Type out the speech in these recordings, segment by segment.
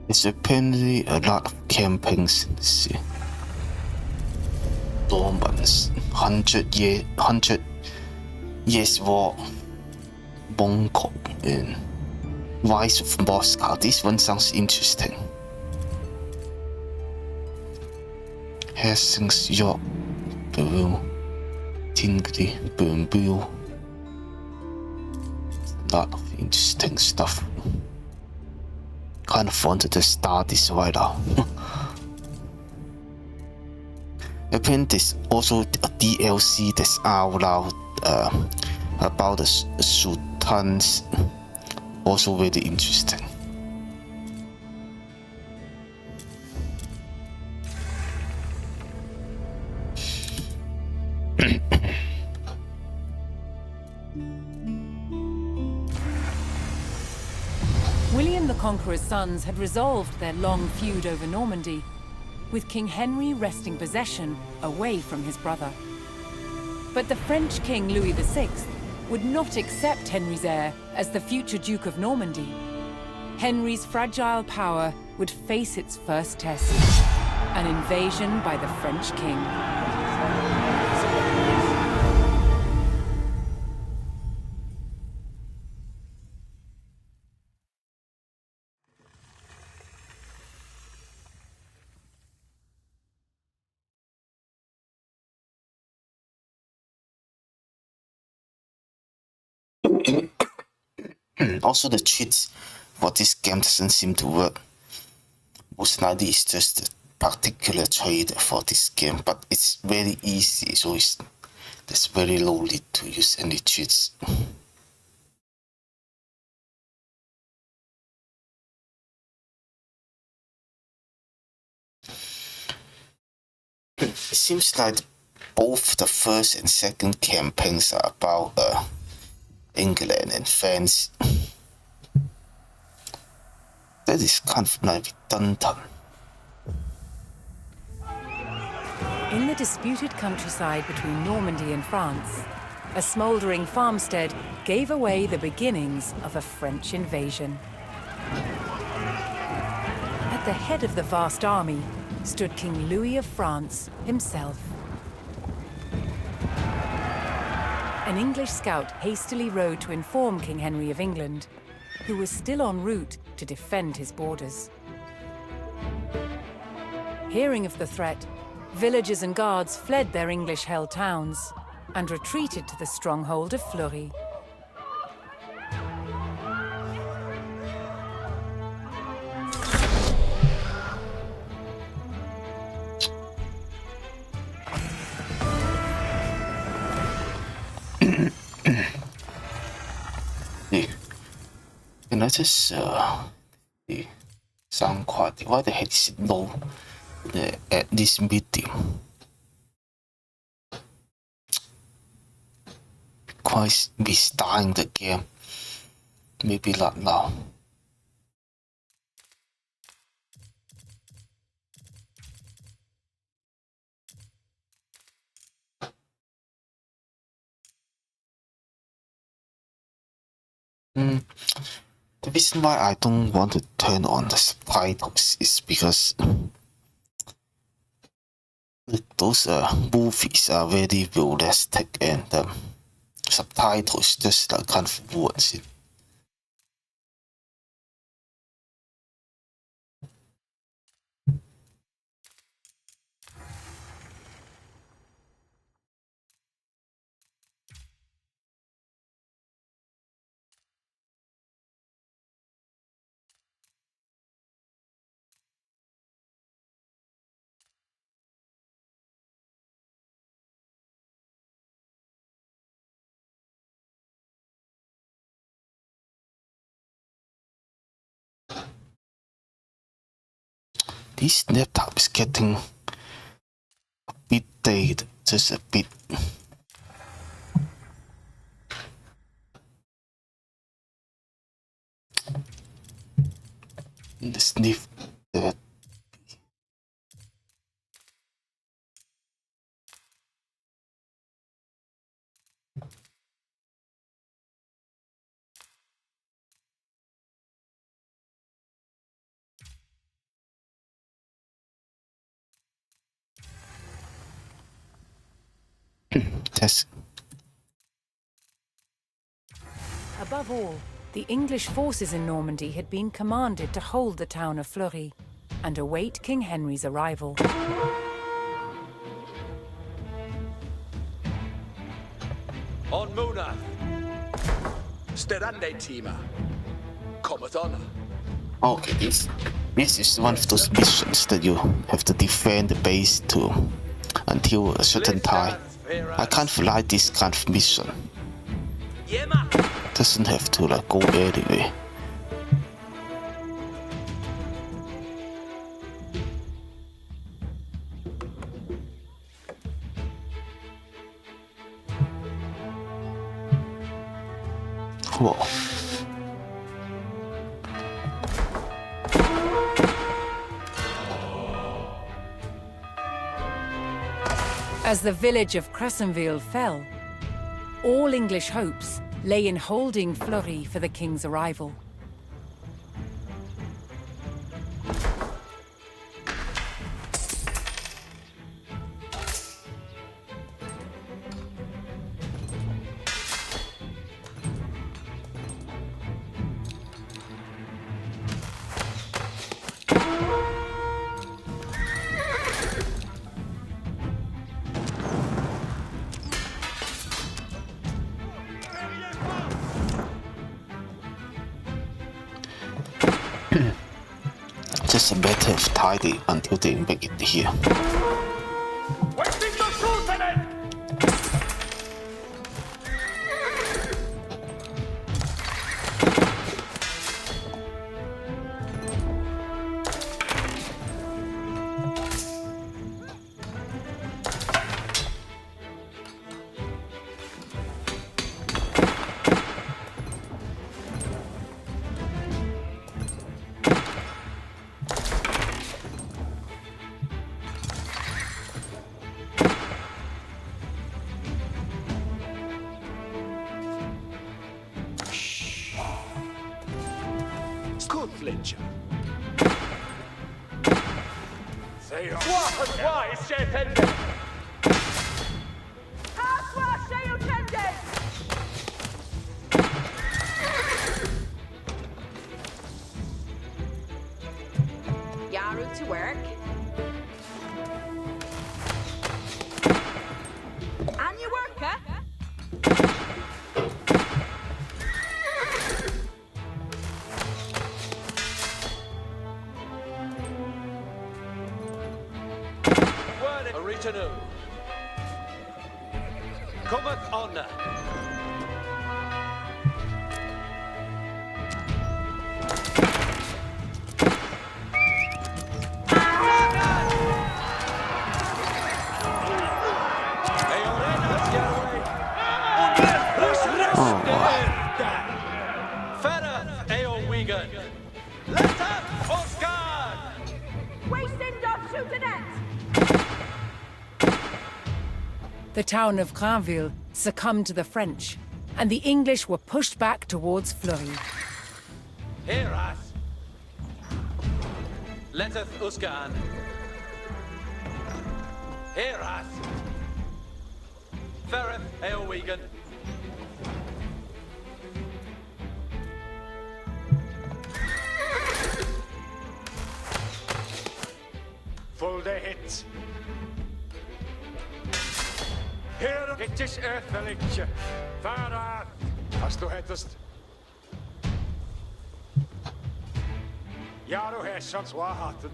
There's apparently a lot of campaigns. Let's see. Normans, 100 years war, Mongol, and Rise of Moscow. This one sounds interesting. Hastings, York, Bremule, Tingley, Bremule. A lot of interesting stuff. Kind of wanted to start this right out. Apparently, there's also a DLC that's out loud about the sultans. Also very interesting. William the Conqueror's sons had resolved their long feud over Normandy, with King Henry wresting possession away from his brother. But the French King Louis VI would not accept Henry's heir as the future Duke of Normandy. Henry's fragile power would face its first test, an invasion by the French king. Also, the cheats for this game doesn't seem to work. Most likely it's just a particular trader for this game, but it's very easy, so there's very low need to use any cheats. It seems like both the first and second campaigns are about England and France. That is kind of like redundant. In the disputed countryside between Normandy and France, a smouldering farmstead gave away the beginnings of a French invasion. At the head of the vast army stood King Louis of France himself. An English scout hastily rode to inform King Henry of England, who was still en route to defend his borders. Hearing of the threat, villagers and guards fled their English-held towns and retreated to the stronghold of Fleury. Can I just the sound quality? Why the heck is it low at this medium? Quite restarting the game. Maybe not now. The reason why I don't want to turn on the subtitles is because those movies are very realistic, and subtitles just kind of ruins it. This laptop is getting a bit dated, just a bit. The sniff that. That's Above all, the English forces in Normandy had been commanded to hold the town of Fleury and await King Henry's arrival. On Muna. Sterande Tima. Comet honor. okay. This is one of those missions that you have to defend the base to until a certain time. I can't like this kind of mission. Yema. Doesn't have to like go anyway. Whoa. As the village of Crescenville fell, all English hopes lay in holding Fleury for the king's arrival. Just a matter of tidying until they make it here. Flincher. Why is she pending? Yaru to work. And you worker? Aritanu. Cometh honor. The town of Granville succumbed to the French, and the English were pushed back towards Fleury. Hear us. Letteth Uskan. Hear us. Ferreth Eowegan. Full the hit. Here it is earthvillage. Fara, as du hättest. Ja, du hässans var hatten.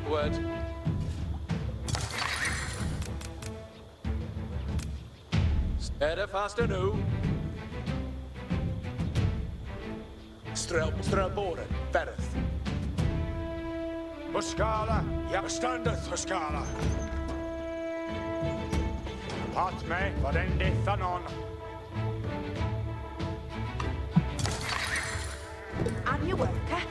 Word. Stede faster nu. Strelboren, Ferreth. Huskala, ja, standeth Huskala. Pat mig vad den dittar någon. And you worker?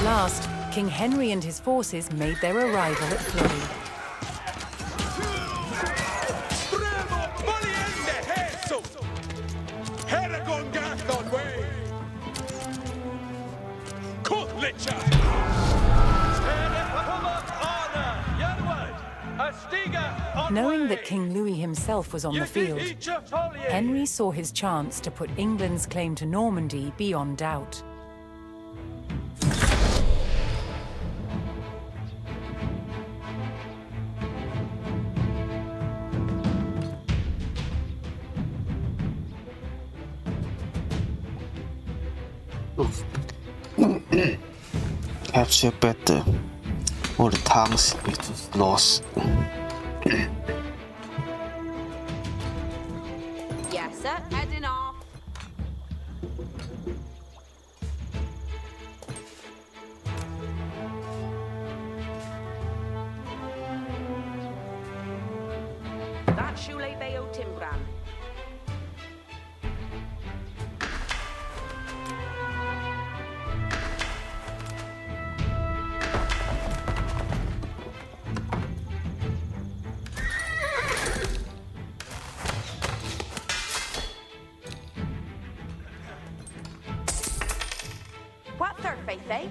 At last, King Henry and his forces made their arrival at Fleury. Bravo! Valiente Jesus! Heragon Gathon way! Kotlicha! Knowing that King Louis himself was on the field, Henry saw his chance to put England's claim to Normandy beyond doubt. Capture better. All the times it was lost. Yes, sir. Heading off. That Shule Bayo Timbran. What third faith, eh?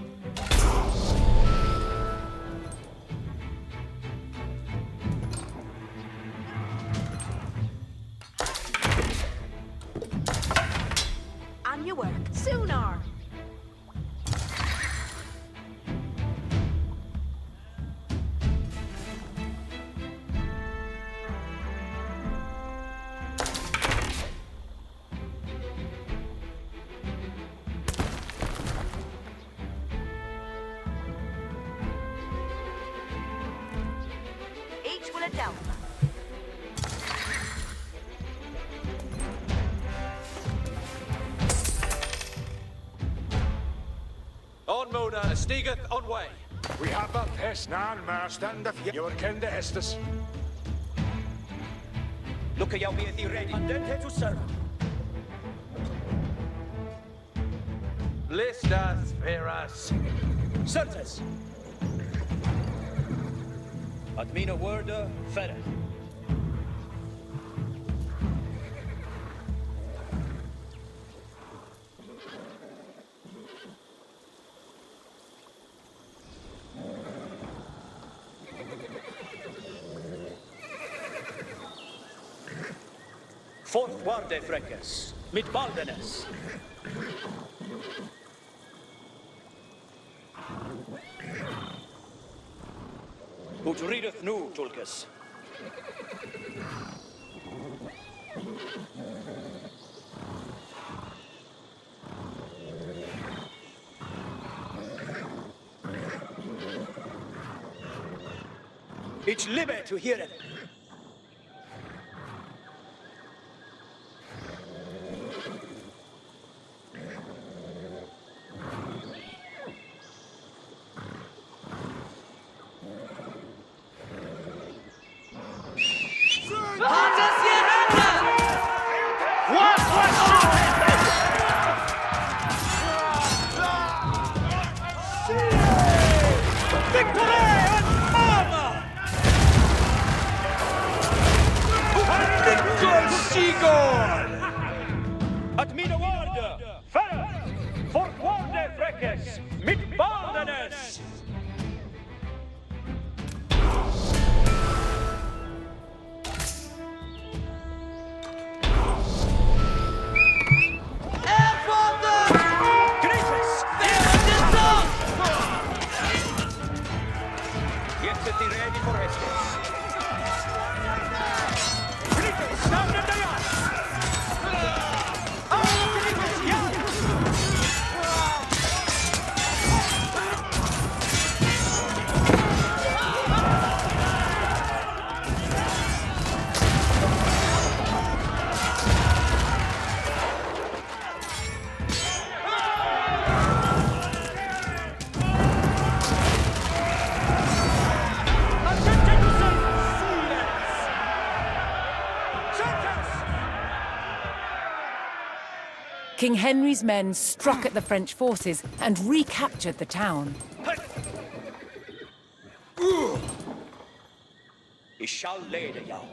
On your work, sooner. Each will a delta. On Mona, Stigeth on way. We have a pest nan marstand of your kende hestes. Look at you be ready. Andente to serve. Listas veras. Certes. At mina word, ferre. Fort guarde freques, mit baldenes. Ut readeth nu, Tulcus. It's libe to hear it. At mina word, ferre, for guarde freques, mit baldenes. Attention to King Henry's men struck at the French forces and recaptured the town. I shall lede jou.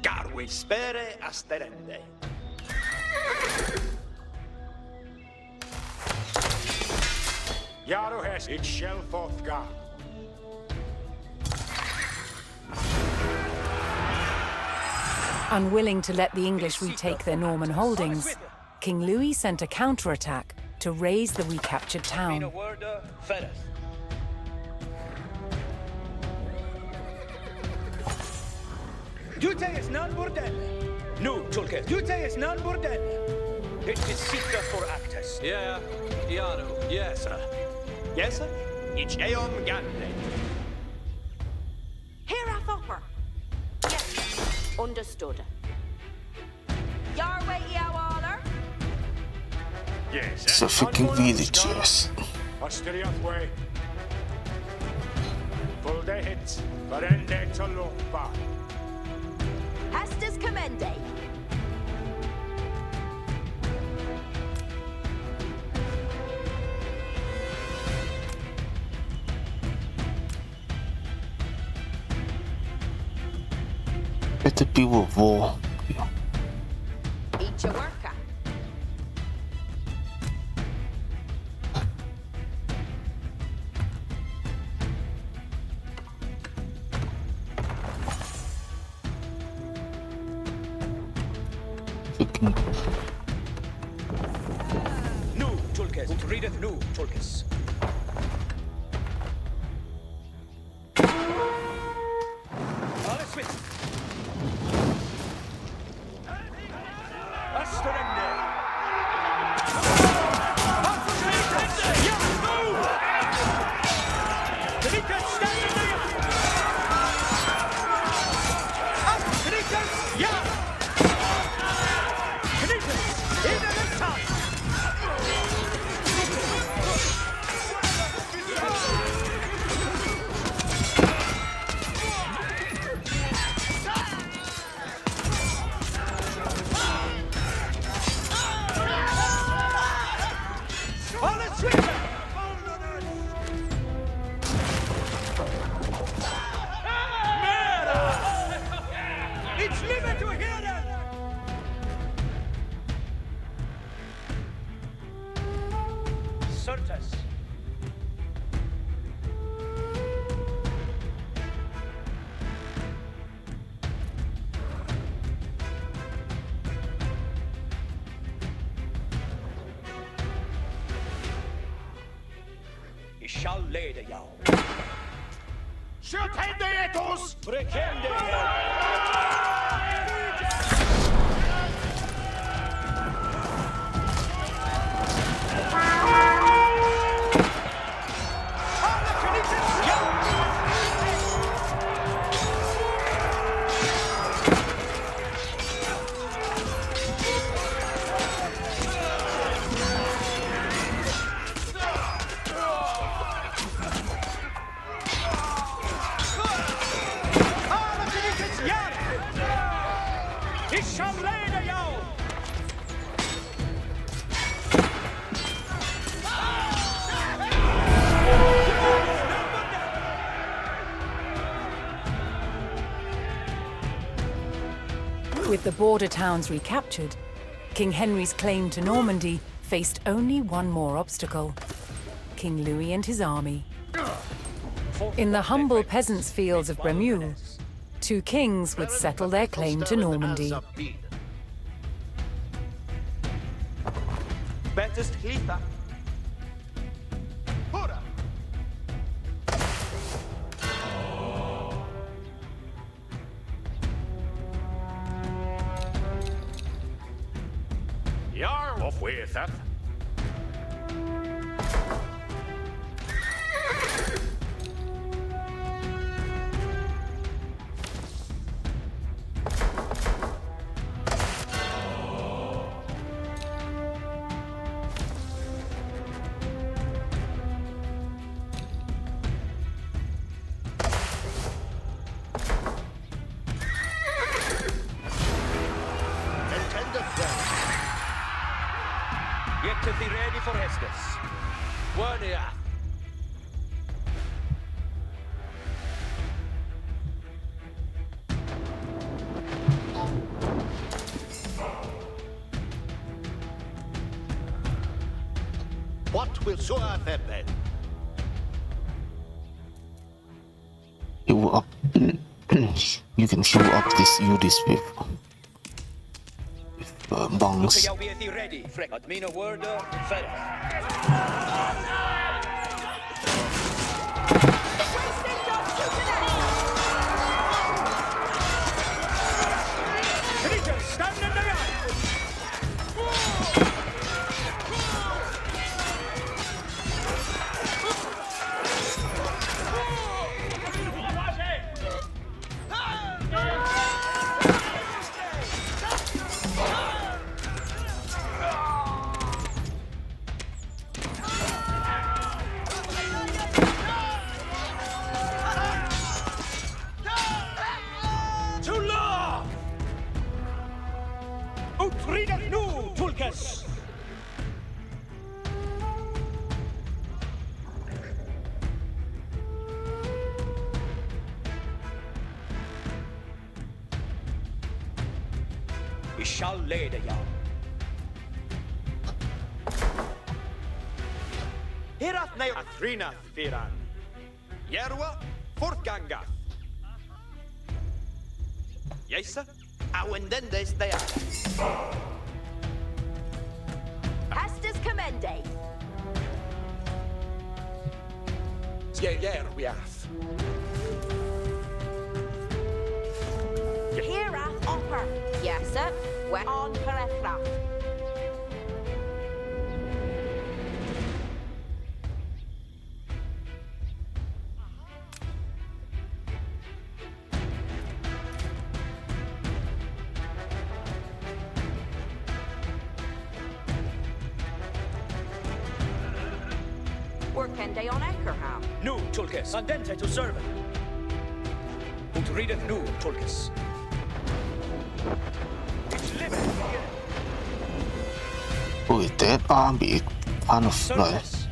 Garwe spere asterende. Jaru has it shall forthga. Unwilling to let the English retake their Norman holdings, King Louis sent a counterattack to raise the recaptured town. Fereth. Dute is non burdel. Nu, Tulke. Dute is non burdel. It is sita for actus. Yeah, Yaru. Yes, sir. Yes, sir? Ich eom gande. Here a thopper. Yes, sir. Understood. Your way, Yawaller. Yes, So fucking villagers. Austria's way. Pull the hits, but end it to lumpa. Estes commende. Better be with war. Eat your worker. Fucking Nu, Tulkes. Ut readeth nu, Tulkes. Alles mit. Asterende. Ja, nu! Knikkers, standen Knikkers, ja! Knikkers, in de stad! Alles mit! It's limit to hear them! Certes. I shall lede jou. Skjøtende etos! Prekende I shall lede jou. With the border towns recaptured, King Henry's claim to Normandy faced only one more obstacle: King Louis and his army. In the humble peasants' fields of Bremule, two kings would settle their claim to Normandy. Bettest Hlitha. You're off with it. Get to be ready for Estes. One here. What will so happen then? Heal up. You can heal up this units with Look, bungs. you'll be ready, Freck. At me no word, Ferris. Creatures, stand in the yard! To law! Utrida nu, Tulkas! Vi shall leda ja. Hirat nei Athrenath Firan. Jerwa fortgangath. Jesa, awendendes they are. Estes commende. Jerwiath. Hirath offer. Yes, sir. We're on Perethra. Workende on Anchorham. Nu, Tulkas, andente to servant. Utrida nu, Tulkas. It's living here. Oh, that army kind of like Service.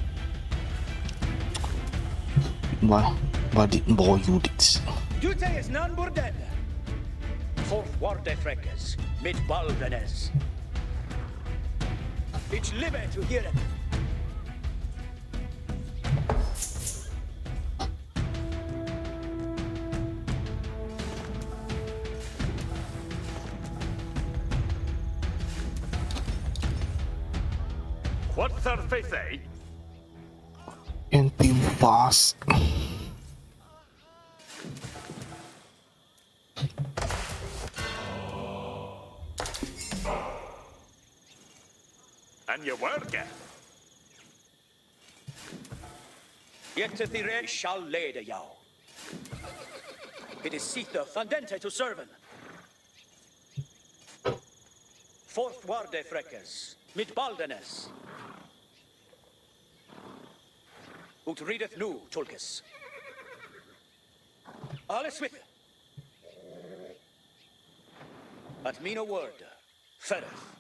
why did more units? Dute is non burden. Fourth warde freckes, mit baldenes. It's live to hear it. What's their face, eh? Anti pass. And you work it. Yet to the red shall leda jou. It is Sita andente to servant. Fourth warde freckes, mit baldenes. Ut readeth nu, Tulkas. Alles with. At me no word, Fereth.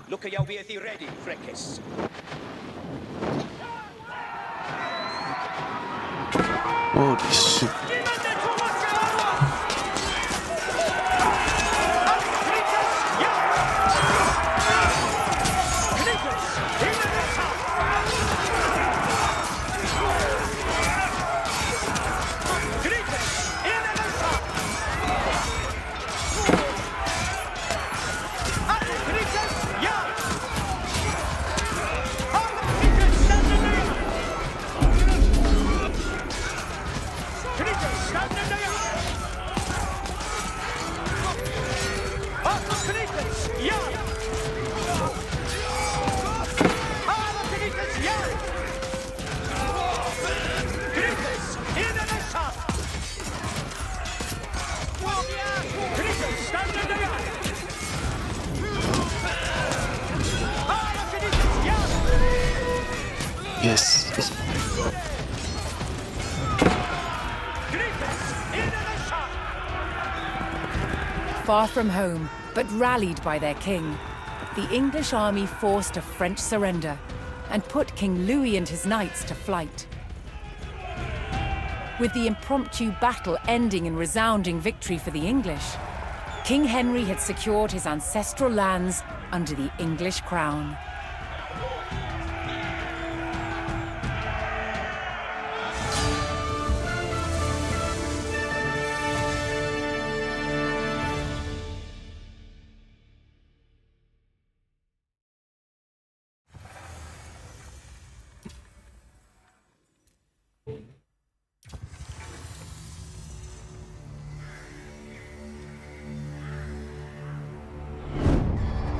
Look, jou be thee ready, freckes. Holy shit. Creatures, Yes. Far from home, but rallied by their king, the English army forced a French surrender and put King Louis and his knights to flight. With the impromptu battle ending in resounding victory for the English, King Henry had secured his ancestral lands under the English crown.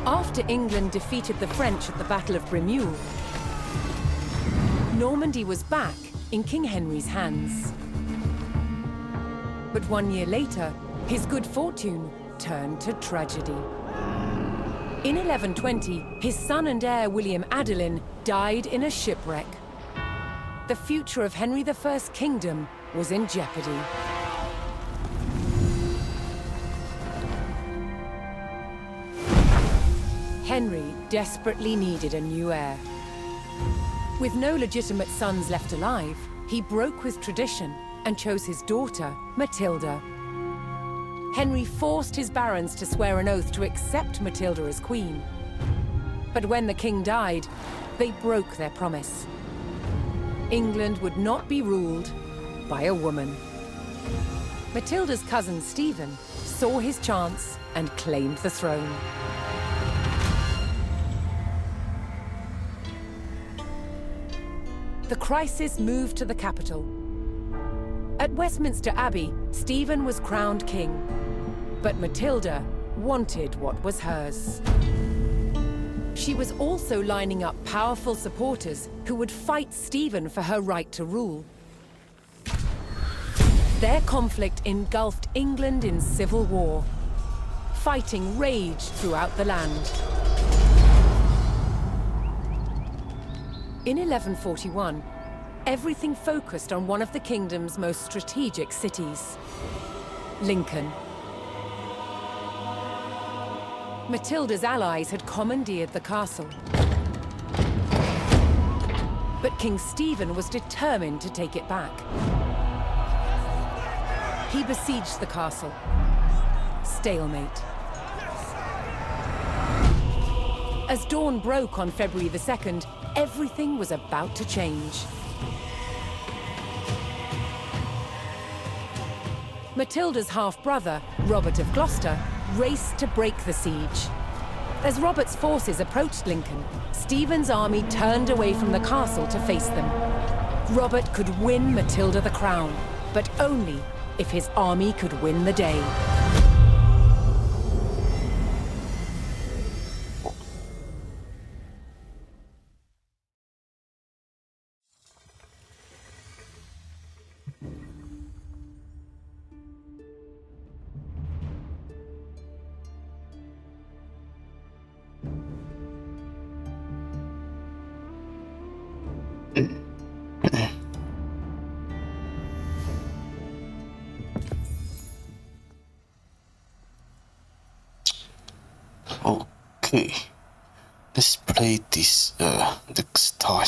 After England defeated the French at the Battle of Bremule, Normandy was back in King Henry's hands. But 1 year later, his good fortune turned to tragedy. In 1120, his son and heir William Adelin died in a shipwreck. The future of Henry I's kingdom was in jeopardy. Henry desperately needed a new heir. With no legitimate sons left alive, he broke with tradition and chose his daughter, Matilda. Henry forced his barons to swear an oath to accept Matilda as queen. But when the king died, they broke their promise. England would not be ruled by a woman. Matilda's cousin Stephen saw his chance and claimed the throne. The crisis moved to the capital. At Westminster Abbey, Stephen was crowned king, but Matilda wanted what was hers. She was also lining up powerful supporters who would fight Stephen for her right to rule. Their conflict engulfed England in civil war. Fighting raged throughout the land. In 1141, everything focused on one of the kingdom's most strategic cities, Lincoln. Matilda's allies had commandeered the castle. But King Stephen was determined to take it back. He besieged the castle. Stalemate. As dawn broke on February the 2nd, everything was about to change. Matilda's half-brother, Robert of Gloucester, raced to break the siege. As Robert's forces approached Lincoln, Stephen's army turned away from the castle to face them. Robert could win Matilda the crown, but only if his army could win the day. Okay, let's play this next time.